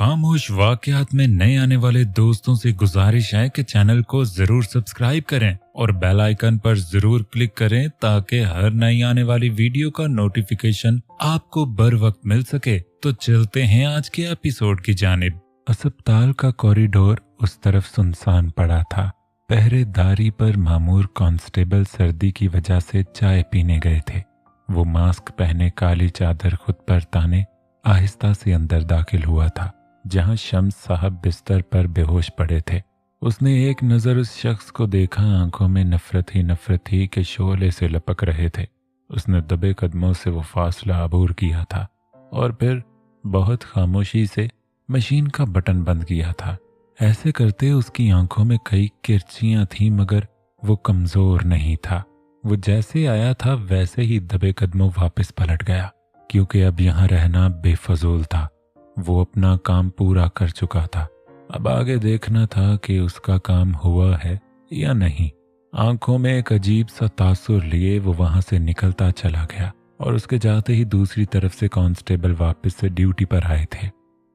खामोश वाकयात में नए आने वाले दोस्तों से गुजारिश है कि चैनल को जरूर सब्सक्राइब करें और बेल आइकन पर जरूर क्लिक करें ताकि हर नई आने वाली वीडियो का नोटिफिकेशन आपको बर वक्त मिल सके। तो चलते हैं आज के एपिसोड की जानिब। अस्पताल का कॉरिडोर उस तरफ सुनसान पड़ा था। पहरेदारी पर मामूर कांस्टेबल सर्दी की वजह से चाय पीने गए थे। वो मास्क पहने काली चादर खुद पर ताने आहिस्ता से अंदर दाखिल हुआ था जहां शम्स साहब बिस्तर पर बेहोश पड़े थे। उसने एक नज़र उस शख्स को देखा, आंखों में नफरत ही के शोले से लपक रहे थे। उसने दबे कदमों से वो फासला अबूर किया था और फिर बहुत खामोशी से मशीन का बटन बंद किया था। ऐसे करते उसकी आंखों में कई किरचियां थीं मगर वो कमज़ोर नहीं था। वो जैसे आया था वैसे ही दबे कदमों वापस पलट गया क्योंकि अब यहाँ रहना बेफजूल था। वो अपना काम पूरा कर चुका था। अब आगे देखना था कि उसका काम हुआ है या नहीं। आंखों में एक अजीब सा तासुर लिए वो वहां से निकलता चला गया और उसके जाते ही दूसरी तरफ से कांस्टेबल वापस से ड्यूटी पर आए थे।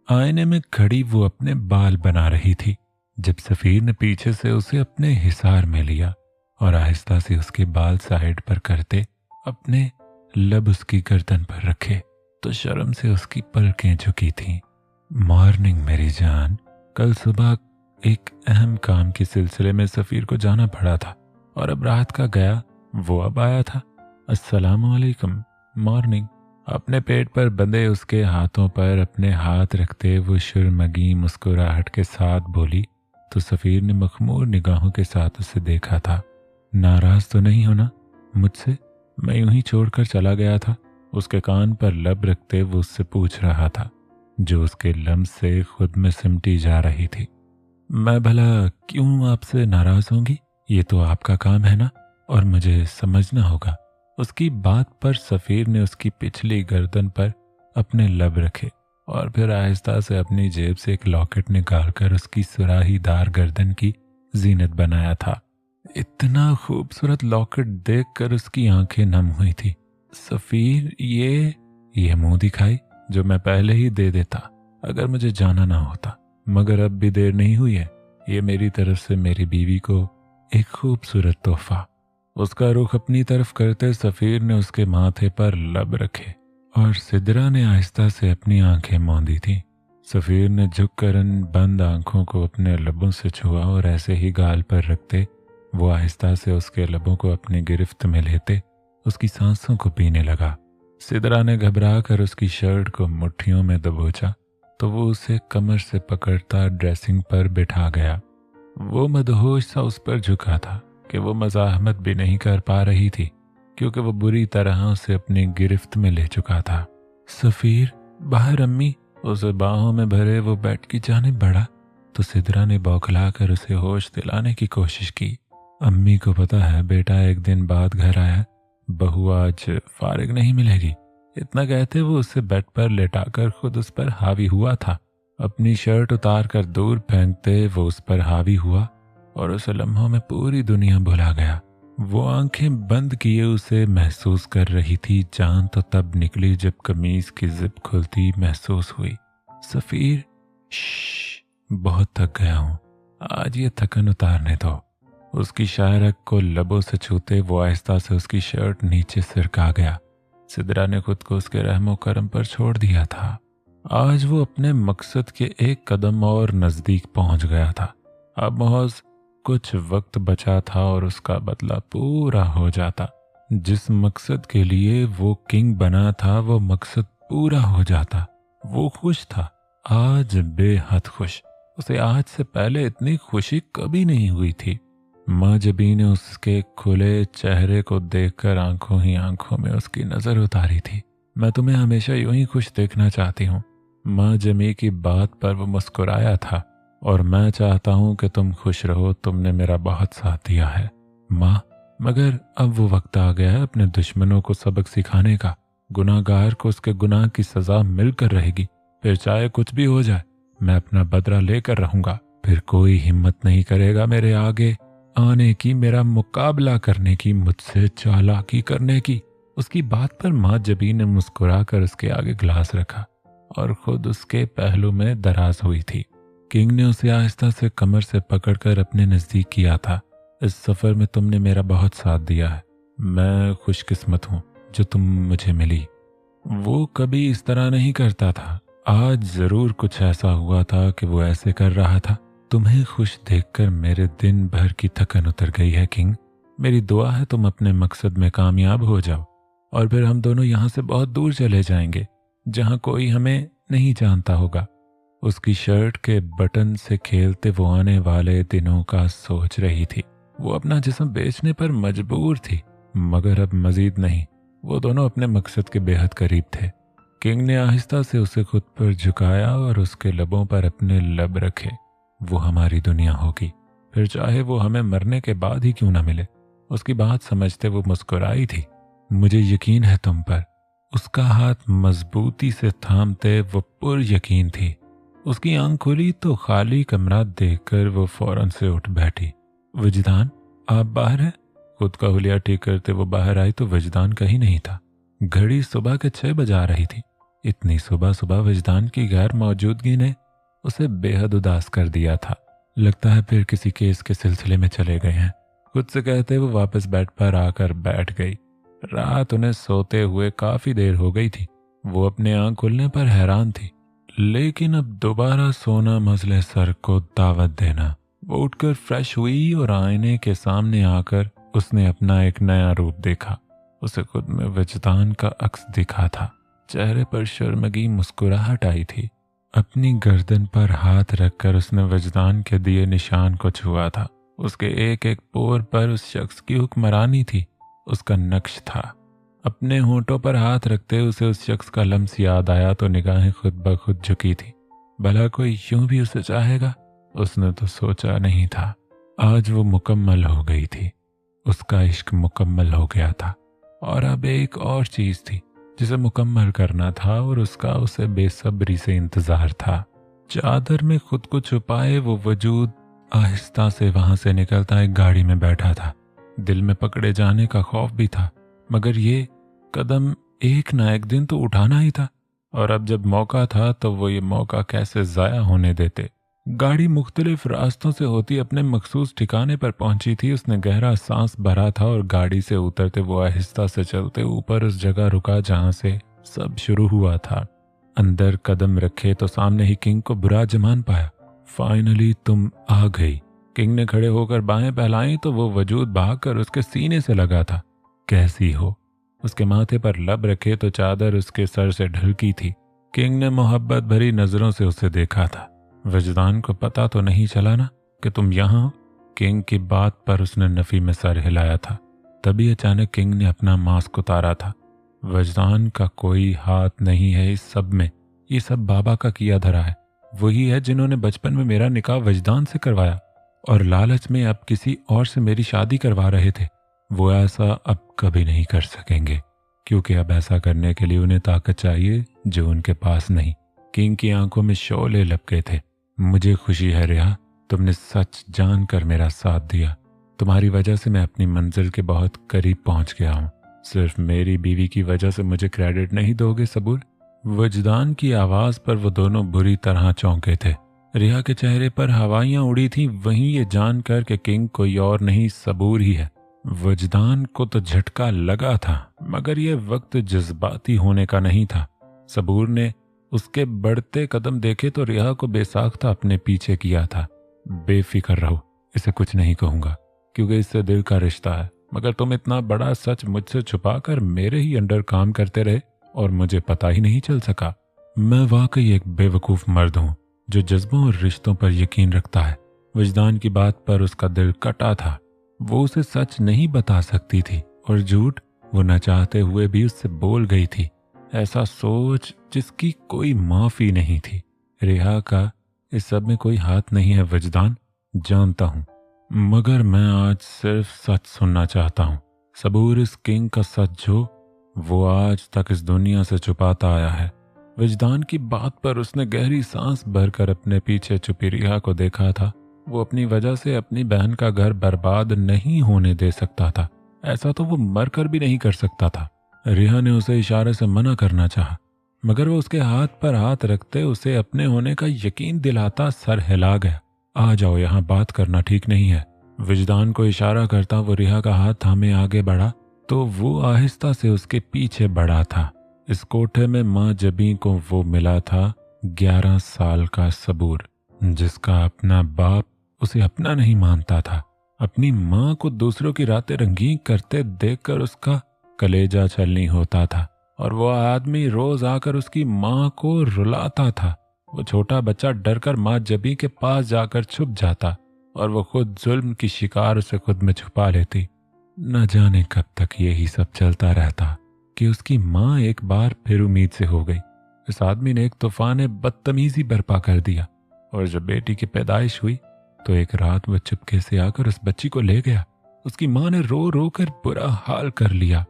आईने में खड़ी वो अपने बाल बना रही थी जब सफीर ने पीछे से उसे अपने हिसार में लिया और आहिस्ता से उसके बाल साइड पर करते अपने लब उसकी गर्दन पर रखे तो शर्म से उसकी पलकें झुकी थीं। मॉर्निंग मेरी जान। कल सुबह एक अहम काम के सिलसिले में सफीर को जाना पड़ा था और अब रात का गया वो अब आया था। अस्सलाम वालेकुम। मॉर्निंग। अपने पेट पर बंधे उसके हाथों पर अपने हाथ रखते वो शर्मगी मुस्कुराहट के साथ बोली तो सफीर ने मखमूर निगाहों के साथ उसे देखा था। नाराज तो नहीं होना मुझसे? मैं यूं ही छोड़कर चला गया था। उसके कान पर लब रखते वो उससे पूछ रहा था जो उसके लम्स से खुद में सिमटी जा रही थी। मैं भला क्यों आपसे नाराज होंगी? ये तो आपका काम है ना और मुझे समझना होगा। उसकी बात पर सफीर ने उसकी पिछली गर्दन पर अपने लब रखे और फिर आहिस्ता से अपनी जेब से एक लॉकेट निकालकर उसकी सुराहीदार गर्दन की जीनत बनाया था। इतना खूबसूरत लॉकेट देखकर उसकी आंखें नम हुई थी। सफीर ये मुंह दिखाई जो मैं पहले ही दे देता अगर मुझे जाना ना होता, मगर अब भी देर नहीं हुई है। ये मेरी तरफ से मेरी बीवी को एक खूबसूरत तोहफा। उसका रुख अपनी तरफ करते सफीर ने उसके माथे पर लब रखे और सिदरा ने आहिस्ता से अपनी आंखें मौंदी थी। सफीर ने झुककर उन बंद आंखों को अपने लबों से छुआ और ऐसे ही गाल पर रखते वो आहिस्ता से उसके लबों को अपनी गिरफ्त में लेते उसकी सांसों को पीने लगा। सिदरा ने घबरा कर उसकी शर्ट को मुट्ठियों में दबोचा तो वो उसे कमर से पकड़ता ड्रेसिंग पर बिठा गया। वो मदहोश सा उस पर झुका था कि वो मज़ाहमत भी नहीं कर पा रही थी क्योंकि वो बुरी तरह उसे अपनी गिरफ्त में ले चुका था। सफीर बाहर अम्मी। उसे बाहों में भरे वो बेड की जानिब बढ़ा तो सिदरा ने बौखला कर उसे होश दिलाने की कोशिश की। अम्मी को पता है बेटा एक दिन बाद घर आया, बहू आज फारिग नहीं मिलेगी। इतना कहते वो उसे बेड पर लेटाकर खुद उस पर हावी हुआ था। अपनी शर्ट उतार कर दूर फेंकते वो उस पर हावी हुआ और उस लम्हों में पूरी दुनिया भुला गया। वो आंखें बंद किए उसे महसूस कर रही थी। जान तो तब निकली जब कमीज की जिप खुलती महसूस हुई। सफीर बहुत थक गया हूं, आज ये थकन उतारने दो। उसकी शायरक को लबों से छूते वो आहिस्ता से उसकी शर्ट नीचे सिरका गया। सिदरा ने खुद को उसके रहमो करम पर छोड़ दिया था। आज वो अपने मकसद के एक कदम और नजदीक पहुंच गया था। अब महज कुछ वक्त बचा था और उसका बदला पूरा हो जाता। जिस मकसद के लिए वो किंग बना था वो मकसद पूरा हो जाता। वो खुश था, आज बेहद खुश। उसे आज से पहले इतनी खुशी कभी नहीं हुई थी। माँ जबी ने उसके खुले चेहरे को देखकर आंखों ही आंखों में उसकी नजर उतारी थी। मैं तुम्हें हमेशा यूं ही खुश देखना चाहती हूँ। माँ जमी की बात पर वो मुस्कुराया था और मैं चाहता हूँ कि तुम खुश रहो, तुमने मेरा बहुत साथ दिया है माँ। मगर अब वो वक्त आ गया है अपने दुश्मनों को सबक सिखाने का। गुनाहगार को उसके गुनाह की सजा मिलकर रहेगी, फिर चाहे कुछ भी हो जाए मैं अपना बदला लेकर रहूंगा। फिर कोई हिम्मत नहीं करेगा मेरे आगे आने की, मेरा मुकाबला करने की, मुझसे चालाकी करने की। उसकी बात पर माँ जबी ने मुस्कुरा कर उसके आगे गिलास रखा और खुद उसके पहलू में दराज हुई थी। किंग ने उसे आहिस्ता से कमर से पकड़कर अपने नजदीक किया था। इस सफर में तुमने मेरा बहुत साथ दिया है। मैं खुशकिस्मत हूँ जो तुम मुझे मिली। वो कभी इस तरह नहीं करता था। आज जरूर कुछ ऐसा हुआ था कि वो ऐसे कर रहा था। तुम्हें खुश देखकर मेरे दिन भर की थकन उतर गई है किंग। मेरी दुआ है तुम अपने मकसद में कामयाब हो जाओ और फिर हम दोनों यहाँ से बहुत दूर चले जाएंगे, जहाँ कोई हमें नहीं जानता होगा। उसकी शर्ट के बटन से खेलते वो आने वाले दिनों का सोच रही थी। वो अपना जिस्म बेचने पर मजबूर थी, मगर अब मजीद नहीं। वो दोनों अपने मकसद के बेहद करीब थे। किंग ने आहिस्ता से उसे खुद पर झुकाया और उसके लबों पर अपने लब रखे। वो हमारी दुनिया होगी, फिर चाहे वो हमें मरने के बाद ही क्यों ना मिले। उसकी बात समझते वो मुस्कुराई थी। मुझे यकीन है तुम पर। उसका हाथ मजबूती से थामते वो पुर यकीन थी। उसकी आंख खुली तो खाली कमरा देखकर वो फौरन से उठ बैठी। वजदान, आप बाहर हैं? खुद का हुलिया ठीक करते वो बाहर आई तो वजदान कहीं नहीं था। घड़ी सुबह के 6 बजा रही थी। इतनी सुबह सुबह वजदान की गैर मौजूदगी ने उसे बेहद उदास कर दिया था। लगता है फिर किसी केस के सिलसिले में चले गए हैं, खुद से कहते वो वापस बेड पर आकर बैठ गई। रात उन्हें सोते हुए काफी देर हो गई थी। वो अपने आंख खुलने पर हैरान थी, लेकिन अब दोबारा सोना मसले सर को दावत देना। वो उठकर फ्रेश हुई और आईने के सामने आकर उसने अपना एक नया रूप देखा। उसे खुद में वजदान का अक्स दिखा था। चेहरे पर शर्मगी मुस्कुराहट आई थी। अपनी गर्दन पर हाथ रखकर उसने वजदान के दिए निशान को छुआ था। उसके एक एक पोर पर उस शख्स की हुक्मरानी थी, उसका नक्श था। अपने होंठों पर हाथ रखते उसे उस शख्स का लम्स याद आया तो निगाहें खुद ब खुद झुकी थी। भला कोई यूं भी उसे चाहेगा? उसने तो सोचा नहीं था। आज वो मुकम्मल हो गई थी। उसका इश्क मुकम्मल हो गया था और अब एक और चीज थी जिसे मुकम्मल करना था और उसका उसे बेसब्री से इंतजार था। चादर में खुद को छुपाए वो वजूद आहिस्ता से वहां से निकलता एक गाड़ी में बैठा था। दिल में पकड़े जाने का खौफ भी था, मगर ये कदम एक ना एक दिन तो उठाना ही था और अब जब मौका था तो वो ये मौका कैसे जाया होने देते। गाड़ी मुख्तलिफ रास्तों से होती अपने मखसूस ठिकाने पर पहुंची थी। उसने गहरा सांस भरा था और गाड़ी से उतरते वो आहिस्ता से चलते ऊपर उस जगह रुका जहां से सब शुरू हुआ था। अंदर कदम रखे तो सामने ही किंग को बुरा जमान पाया। फाइनली तुम आ गई। किंग ने खड़े होकर बाहें फैलाई तो वो वजूद भागकर उसके सीने से लगा था। कैसी हो? उसके माथे पर लब रखे तो चादर उसके सर से ढलकी थी। किंग ने मोहब्बत भरी नजरों से उसे देखा था। वजदान को पता तो नहीं चला ना कि तुम यहाँ हो? किंग की बात पर उसने नफी में सर हिलाया था। तभी अचानक किंग ने अपना मास्क उतारा था। वजदान का कोई हाथ नहीं है इस सब में। ये सब बाबा का किया धरा है। वही है जिन्होंने बचपन में मेरा निकाह वजदान से करवाया और लालच में अब किसी और से मेरी शादी करवा रहे थे। वो ऐसा अब कभी नहीं कर सकेंगे, क्योंकि अब ऐसा करने के लिए उन्हें ताकत चाहिए जो उनके पास नहीं। किंग की आंखों में शोले लपके थे। मुझे खुशी है रिहा, तुमने सच जानकर मेरा साथ दिया। तुम्हारी वजह से मैं अपनी मंजिल के बहुत करीब पहुंच गया हूँ। सिर्फ मेरी बीवी की वजह से मुझे क्रेडिट नहीं दोगे सबूर? वजदान की आवाज पर वो दोनों बुरी तरह चौंके थे। रिहा के चेहरे पर हवाइयां उड़ी थीं, वहीं ये जानकर कि किंग कोई और नहीं सबूर ही है। वजदान को तो झटका लगा था, मगर यह वक्त जज्बाती होने का नहीं था। सबूर ने उसके बढ़ते कदम देखे तो रिहा को बेसाख्ता अपने पीछे किया था। बेफिक्र रहो, इसे कुछ नहीं कहूंगा क्योंकि इससे दिल का रिश्ता है, मगर तुम इतना बड़ा सच मुझसे छुपाकर मेरे ही अंडर काम करते रहे और मुझे पता ही नहीं चल सका। मैं वाकई एक बेवकूफ मर्द हूं जो जज्बों और रिश्तों पर यकीन रखता है। वजदान की बात पर उसका दिल कटा था। वो उसे सच नहीं बता सकती थी और झूठ वो न चाहते हुए भी उससे बोल गई थी। ऐसा सोच जिसकी कोई माफी नहीं थी। रिहा का इस सब में कोई हाथ नहीं है वजदान, जानता हूं, मगर मैं आज सिर्फ सच सुनना चाहता हूं। सबूर इस किंग का सच जो वो आज तक इस दुनिया से छुपाता आया है। वजदान की बात पर उसने गहरी सांस भरकर अपने पीछे छुपी रिहा को देखा था। वो अपनी वजह से अपनी बहन का घर बर्बाद नहीं होने दे सकता था। ऐसा तो वो मरकर भी नहीं कर सकता था। रिहा ने उसे इशारे से मना करना चाहा, मगर वो उसके हाथ पर हाथ रखते उसे अपने होने का यकीन दिलाता सर हिला गया। आ जाओ, यहाँ बात करना ठीक नहीं है। विजदान को इशारा करता वो रिहा का हाथ थामे आगे बढ़ा तो वो आहिस्ता से उसके पीछे बढ़ा था। इस कोठे में माँ जबी को वो मिला था 11 साल का सबूर, जिसका अपना बाप उसे अपना नहीं मानता था। अपनी माँ को दूसरों की रातें रंगीन करते देखकर उसका कलेजा छलनी होता था और वो आदमी रोज आकर उसकी माँ को रुलाता था। वो छोटा बच्चा डरकर माँ जबी के पास जाकर छुप जाता और वो खुद जुल्म की शिकार उसे खुद में छुपा लेती। न जाने कब तक यही सब चलता रहता कि उसकी माँ एक बार फिर उम्मीद से हो गई। इस आदमी ने एक तूफान बदतमीजी बर्पा कर दिया और जब बेटी की पैदाइश हुई तो एक रात वह चुपके से आकर उस बच्ची को ले गया। उसकी माँ ने रो रो कर बुरा हाल कर लिया।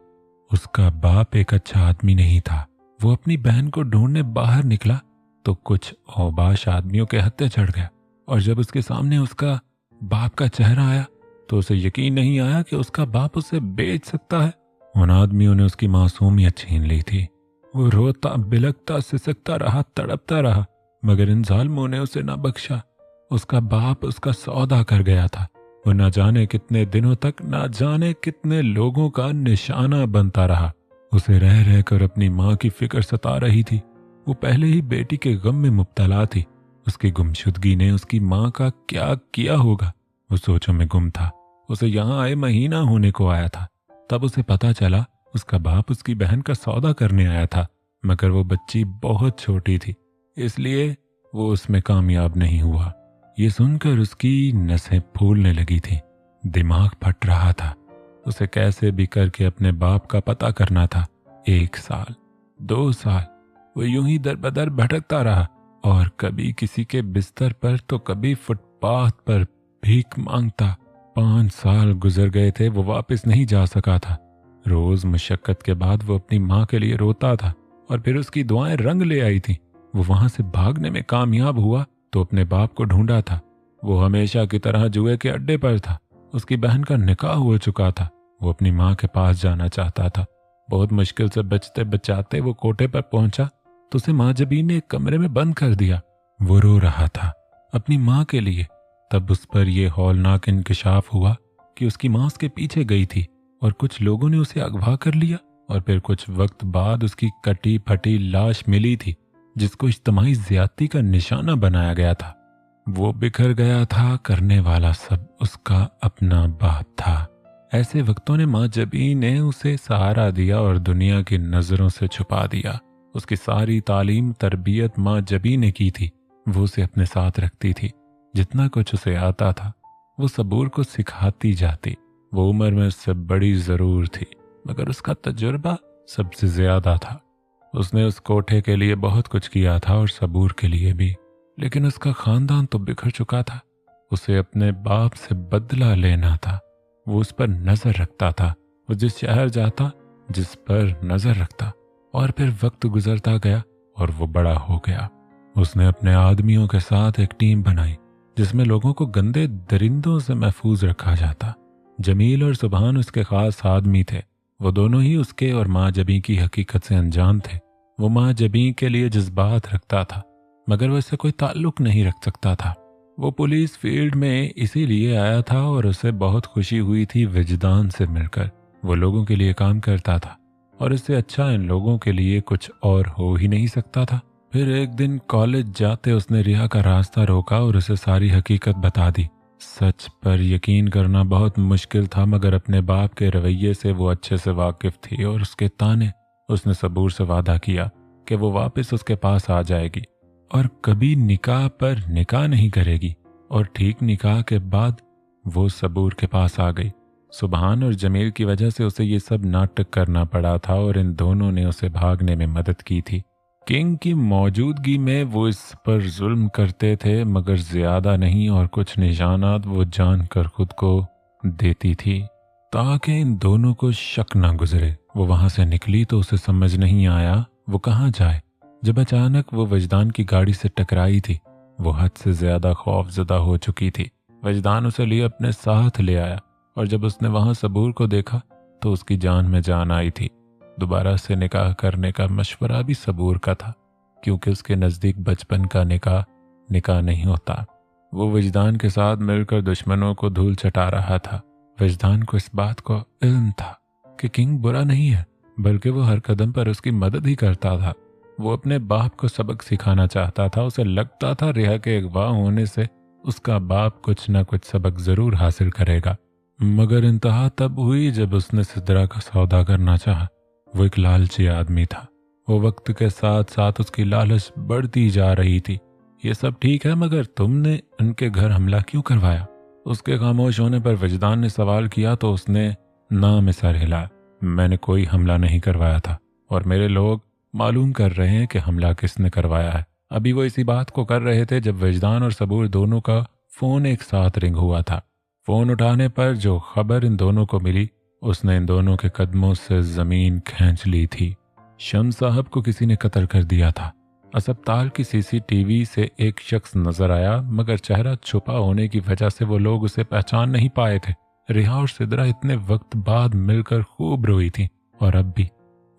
उसका बाप एक अच्छा आदमी नहीं था। वो अपनी बहन को ढूंढने बाहर निकला तो कुछ औबाश आदमियों के हत्थे चढ़ गया और जब उसके सामने उसका बाप का चेहरा आया तो उसे यकीन नहीं आया कि उसका बाप उसे बेच सकता है। उन आदमियों ने उसकी मासूमियत छीन ली थी। वो रोता बिलखता सिसकता रहा, तड़पता रहा, मगर इन जालिमों ने उसे न बख्शा। उसका बाप उसका सौदा कर गया था। वो न जाने कितने दिनों तक न जाने कितने लोगों का निशाना बनता रहा। उसे रह रहकर अपनी माँ की फिक्र सता रही थी। वो पहले ही बेटी के गम में मुब्तला थी। उसकी गुमशुदगी ने उसकी माँ का क्या किया होगा, वो सोचों में गुम था। उसे यहाँ आए महीना होने को आया था तब उसे पता चला उसका बाप उसकी बहन का सौदा करने आया था, मगर वो बच्ची बहुत छोटी थी इसलिए वो उसमें कामयाब नहीं हुआ। ये सुनकर उसकी नसें फूलने लगी थी। दिमाग फट रहा था। उसे कैसे भी करके अपने बाप का पता करना था। 1 साल 2 साल वो यूं ही दर बदर भटकता रहा और कभी किसी के बिस्तर पर तो कभी फुटपाथ पर भीख मांगता। 5 साल गुजर गए थे। वो वापस नहीं जा सका था। रोज मुशक्कत के बाद वो अपनी माँ के लिए रोता था और फिर उसकी दुआएं रंग ले आई थी। वो वहां से भागने में कामयाब हुआ तो अपने बाप को ढूंढा था। वो हमेशा की तरह जुए के अड्डे पर था। उसकी बहन का निकाह हो चुका था। वो अपनी माँ के पास जाना चाहता था। बहुत मुश्किल से बचते बचाते वो कोठे पर पहुंचा तो उसे माँ जबी ने एक कमरे में बंद कर दिया। वो रो रहा था अपनी माँ के लिए। तब उस पर यह हौलनाक इंकिशाफ हुआ कि उसकी माँ उसके पीछे गई थी और कुछ लोगों ने उसे अगवा कर लिया और फिर कुछ वक्त बाद उसकी कटी फटी लाश मिली थी जिसको इज्तिमाई ज्यादती का निशाना बनाया गया था। वो बिखर गया था। करने वाला सब उसका अपना बाप था। ऐसे वक्तों ने माँ जबी ने उसे सहारा दिया और दुनिया की नजरों से छुपा दिया। उसकी सारी तालीम तरबियत माँ जबी ने की थी। वो उसे अपने साथ रखती थी। जितना कुछ उसे आता था वो सबूर को सिखाती जाती। वो उम्र में उससे बड़ी जरूर थी मगर उसका तजुर्बा सबसे ज्यादा था। उसने उस कोठे के लिए बहुत कुछ किया था और सबूर के लिए भी, लेकिन उसका खानदान तो बिखर चुका था। उसे अपने बाप से बदला लेना था। वो उस पर नजर रखता था। वो जिस शहर जाता जिस पर नजर रखता और फिर वक्त गुजरता गया और वो बड़ा हो गया। उसने अपने आदमियों के साथ एक टीम बनाई जिसमें लोगों को गंदे दरिंदों से महफूज रखा जाता। जमील और सुबहान उसके खास आदमी थे। वो दोनों ही उसके और माँ जबी की हकीकत से अनजान थे। वो माँ जबी के लिए जज्बात रखता था मगर वो इससे कोई ताल्लुक नहीं रख सकता था। वो पुलिस फील्ड में इसीलिए आया था और उसे बहुत खुशी हुई थी विजदान से मिलकर। वो लोगों के लिए काम करता था और इससे अच्छा इन लोगों के लिए कुछ और हो ही नहीं सकता था। फिर एक दिन कॉलेज जाते उसने रिहा का रास्ता रोका और उसे सारी हकीकत बता दी। सच पर यकीन करना बहुत मुश्किल था मगर अपने बाप के रवैये से वो अच्छे से वाकिफ थी और उसके ताने। उसने सबूर से वादा किया कि वो वापस उसके पास आ जाएगी और कभी निकाह पर निकाह नहीं करेगी। और ठीक निकाह के बाद वो सबूर के पास आ गई। सुबहान और जमील की वजह से उसे ये सब नाटक करना पड़ा था और इन दोनों ने उसे भागने में मदद की थी। किंग की मौजूदगी में वो इस पर जुल्म करते थे मगर ज्यादा नहीं और कुछ निशानात वो जानकर खुद को देती थी ताकि इन दोनों को शक ना गुजरे। वो वहां से निकली तो उसे समझ नहीं आया वो कहाँ जाए। जब अचानक वो वजदान की गाड़ी से टकराई थी। वो हद से ज्यादा खौफजदा हो चुकी थी। वजदान उसे लिए अपने साथ ले आया और जब उसने वहां सबूर को देखा तो उसकी जान में जान आई थी। दोबारा से निकाह करने का मशवरा भी सबूर का था, क्योंकि उसके नज़दीक बचपन का निकाह नहीं होता। वो वजदान के साथ मिलकर दुश्मनों को धूल चटा रहा था। वजदान को इस बात को इल्म था कि किंग बुरा नहीं है, बल्कि वो हर कदम पर उसकी मदद ही करता था। वो अपने बाप को सबक सिखाना चाहता था। उसे लगता था रिहा के अगवा होने से उसका बाप कुछ न कुछ सबक जरूर हासिल करेगा। मगर इंतहा तब हुई जब उसने सिद्रा का सौदा करना चाहा। वो एक लालची आदमी था। वो वक्त के साथ साथ उसकी लालच बढ़ती जा रही थी। ये सब ठीक है, मगर तुमने उनके घर हमला क्यों करवाया? उसके खामोश होने पर वजदान ने सवाल किया तो उसने ना में सर हिलाया। मैंने कोई हमला नहीं करवाया था और मेरे लोग मालूम कर रहे हैं कि हमला किसने करवाया है। अभी वो इसी बात को कर रहे थे जब वजदान और सबूर दोनों का फोन एक साथ रिंग हुआ था। फोन उठाने पर जो खबर इन दोनों को मिली, उसने इन दोनों के कदमों से जमीन खींच ली थी। शम्स साहब को किसी ने कत्ल कर दिया था। अस्पताल की सीसीटीवी से एक शख्स नजर आया, मगर चेहरा छुपा होने की वजह से वो लोग उसे पहचान नहीं पाए थे। रिहा और सिद्रा इतने वक्त बाद मिलकर खूब रोई थी और अब भी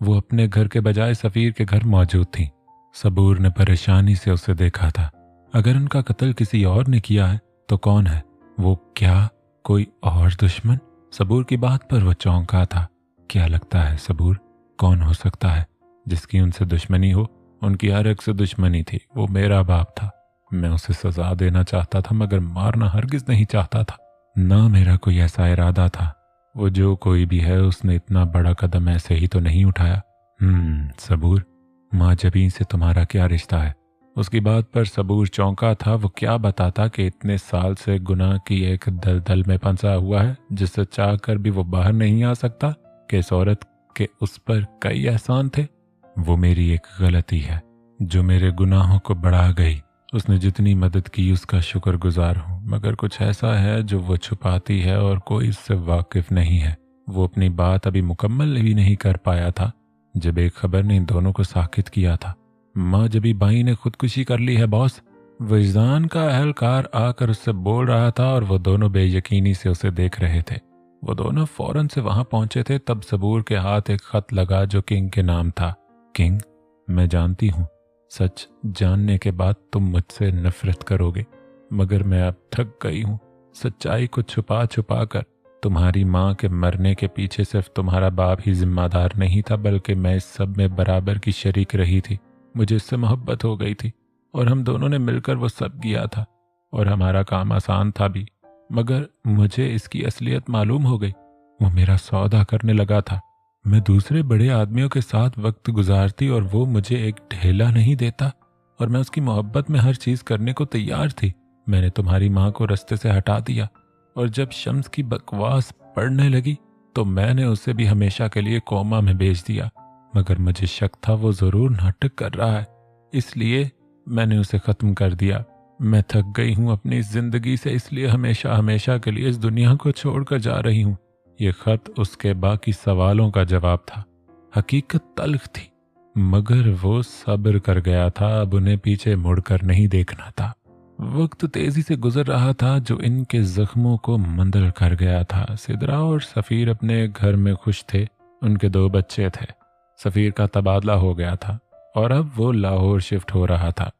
वो अपने घर के बजाय सफीर के घर मौजूद थी। सबूर ने परेशानी से उसे देखा था। अगर उनका कत्ल किसी और ने किया है तो कौन है वो? क्या कोई और दुश्मन? सबूर की बात पर वो चौंका था। क्या लगता है सबूर, कौन हो सकता है जिसकी उनसे दुश्मनी हो? उनकी हर एक से दुश्मनी थी। वो मेरा बाप था। मैं उसे सजा देना चाहता था, मगर मारना हरगिज नहीं चाहता था। ना मेरा कोई ऐसा इरादा था। वो जो कोई भी है, उसने इतना बड़ा कदम ऐसे ही तो नहीं उठाया। सबूर, माँ जबीन से तुम्हारा क्या रिश्ता है? उसकी बात पर सबूर चौंका था। वो क्या बताता कि इतने साल से गुनाह की एक दलदल में फंसा हुआ है, जिससे चाह कर भी वो बाहर नहीं आ सकता, कि इस औरत के उस पर कई एहसान थे। वो मेरी एक गलती है जो मेरे गुनाहों को बढ़ा गई। उसने जितनी मदद की उसका शुक्रगुजार हूँ, मगर कुछ ऐसा है जो वो छुपाती है और कोई इससे वाकिफ नहीं है। वो अपनी बात अभी मुकम्मल भी नहीं कर पाया था जब एक खबर ने इन दोनों को साकित किया था। माँ जबी बाई ने खुदकुशी कर ली है बॉस। वजदान का अहलकार आकर उससे बोल रहा था और वो दोनों बेयकीनी से उसे देख रहे थे। वो दोनों फौरन से वहां पहुंचे थे। तब सबूर के हाथ एक खत लगा जो किंग के नाम था। किंग, मैं जानती हूँ सच जानने के बाद तुम मुझसे नफरत करोगे, मगर मैं अब थक गई हूँ। सच्चाई को छुपा छुपा कर तुम्हारी माँ के मरने के पीछे सिर्फ तुम्हारा बाप ही जिम्मेदार नहीं था, बल्कि मैं इस सब में बराबर की शरीक रही थी। मुझे इससे मोहब्बत हो गई थी और हम दोनों ने मिलकर वो सब किया था और हमारा काम आसान था भी, मगर मुझे इसकी असलियत मालूम हो गई। वो मेरा सौदा करने लगा था। मैं दूसरे बड़े आदमियों के साथ वक्त गुजारती और वो मुझे एक ढेला नहीं देता, और मैं उसकी मोहब्बत में हर चीज करने को तैयार थी। मैंने तुम्हारी माँ को रास्ते से हटा दिया और जब शम्स की बकवास पड़ने लगी तो मैंने उसे भी हमेशा के लिए कोमा में भेज दिया, मगर मुझे शक था वो जरूर नाटक कर रहा है, इसलिए मैंने उसे खत्म कर दिया। मैं थक गई हूँ अपनी जिंदगी से, इसलिए हमेशा हमेशा के लिए इस दुनिया को छोड़कर जा रही हूँ। ये खत उसके बाकी सवालों का जवाब था। हकीकत तल्ख थी, मगर वो सब्र कर गया था। अब उन्हें पीछे मुड़कर नहीं देखना था। वक्त तेजी से गुजर रहा था जो इनके जख्मों को मंदल कर गया था। सिद्रा और सफीर अपने घर में खुश थे। उनके 2 बच्चे थे। सफीर का तबादला हो गया था और अब वो लाहौर शिफ्ट हो रहा था।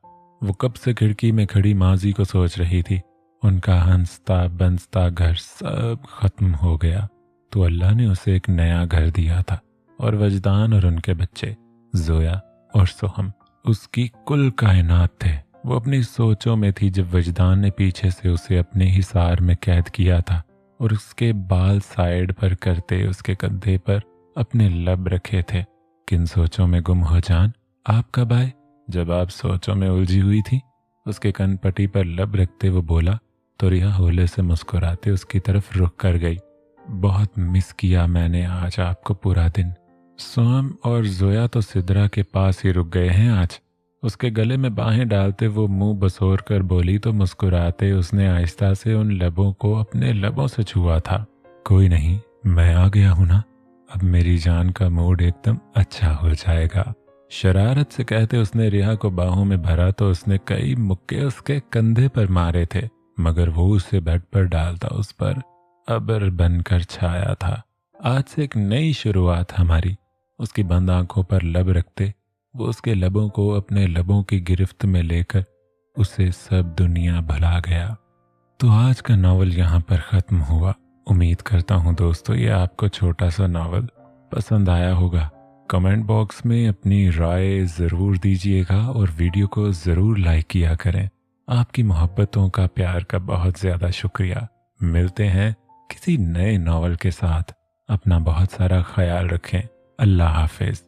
वो कब से खिड़की में खड़ी माजी को सोच रही थी। उनका हंसता बंसता घर सब खत्म हो गया तो अल्लाह ने उसे एक नया घर दिया था, और वजदान और उनके बच्चे जोया और सोहम उसकी कुल कायनात थे। वो अपनी सोचों में थी जब वजदान ने पीछे से उसे अपने हिसार में कैद किया था और उसके बाल साइड पर करते उसके कंधे पर अपने लब रखे थे। किन सोचों में गुम हो जान आप कब आए? जब आप सोचों में उलझी हुई थी। उसके कनपटी पर लब रखते वो बोला तो रिहा होले से मुस्कुराते उसकी तरफ रुख कर गई। बहुत मिस किया मैंने आज आपको पूरा दिन। सोहम और जोया तो सिद्रा के पास ही रुक गए हैं आज। उसके गले में बाहें डालते वो मुंह बसोर कर बोली तो मुस्कुराते उसने आहिस्ता से उन लबों को अपने लबों से छुआ था। कोई नहीं, मैं आ गया हूं ना, अब मेरी जान का मूड एकदम अच्छा हो जाएगा। शरारत से कहते उसने रिहा को बाहों में भरा तो उसने कई मुक्के उसके कंधे पर मारे थे, मगर वो उसे बेड पर डालता उस पर अबर बनकर छाया था। आज से एक नई शुरुआत हमारी, उसकी बंद आंखों पर लब रखते वो उसके लबों को अपने लबों की गिरफ्त में लेकर उसे सब दुनिया भुला गया। तो आज का नावल यहाँ पर ख़त्म हुआ। उम्मीद करता हूँ दोस्तों ये आपको छोटा सा नावल पसंद आया होगा। कमेंट बॉक्स में अपनी राय ज़रूर दीजिएगा और वीडियो को ज़रूर लाइक किया करें। आपकी मोहब्बतों का प्यार का बहुत ज़्यादा शुक्रिया। मिलते हैं किसी नए नावल के साथ। अपना बहुत सारा ख्याल रखें। अल्लाह हाफिज़।